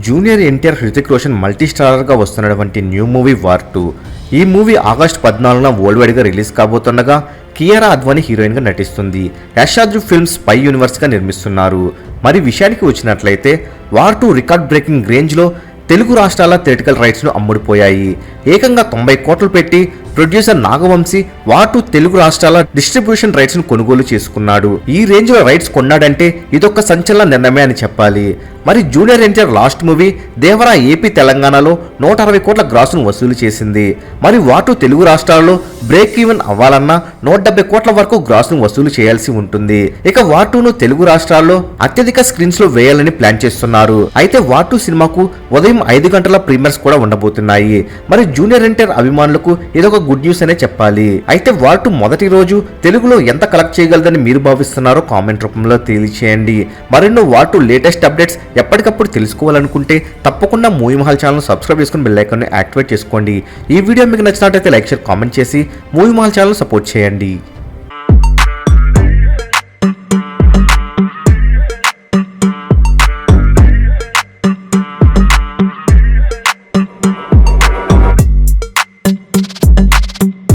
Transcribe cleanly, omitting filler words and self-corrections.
Junior NTR Hrithik Roshan multi స్టారర్గా వస్తున్నటువంటి new movie war 2. ఈ movie August 14న world వైడ్గా రిలీజ్ కాబోతుండగా కియారా అద్వానీ హీరోయిన్గా నటిస్తుంది. యశాద్రి ఫిల్మ్స్ స్పై యూనివర్స్గా నిర్మిస్తున్నారు. మరి విషయానికి వచ్చినట్లయితే వార్ 2 రికార్డ్ బ్రేకింగ్ రేంజ్లో తెలుగు రాష్ట్రాల థియేటికల్ రైట్స్ను అమ్ముడిపోయాయి. ఏకంగా 90 కోట్లు పెట్టి ప్రొడ్యూసర్ నాగవంశీ వార్ 2 తెలుగు రాష్ట్రాల డిస్ట్రిబ్యూషన్ రైట్స్ ను కొనుగోలు చేసుకున్నాడు. ఈ రేంజ్ లో రైట్స్ కొన్నాడంటే ఇదొక సంచలన నిర్ణయమే అని చెప్పాలి. మరి junior NTR last movie Devara AP తెలంగాణలో 160 కోట్ల గ్రాస్ ను వసూలు చేసింది. మరి వార్ 2 తెలుగు రాష్ట్రాల్లో బ్రేక్ ఈవెన్ అవ్వాలన్నా 170 కోట్ల వరకు గ్రాస్ ను వసూలు చేయాల్సి ఉంటుంది. ఇక వార్ 2 ను తెలుగు రాష్ట్రాల్లో అత్యధిక స్క్రీన్స్ లో వేయాలని ప్లాన్ చేస్తున్నారు. అయితే వార్ 2 సినిమాకు ఉదయం 5 గంటల ప్రీమియర్స్ కూడా ఉండబోతున్నాయి. మరి జూనియర్ ఎన్టీఆర్ అభిమానులకు ఇదొక గుడ్ న్యూస్ అనే చెప్పాలి. అయితే వార్ 2 మొదటి రోజు తెలుగులో ఎంత కలెక్ట్ చేయగలదని మీరు భావిస్తున్నారో కామెంట్ రూపంలో తెలియచేయండి. మరెన్నో వార్ 2 లేటెస్ట్ అప్డేట్స్ ఎప్పటికప్పుడు తెలుసుకోవాలనుకుంటే తప్పకుండా మూవీ మహల్ ఛానల్ సబ్స్క్రైబ్ చేసుకుని బెల్ ఐకాన్ ని యాక్టివేట్ చేసుకోండి. ఈ వీడియో మీకు నచ్చినట్లయితే లైక్ షేర్ కామెంట్ చేసి మూవీ మహల్ ఛానల్ సపోర్ట్ చేయండి.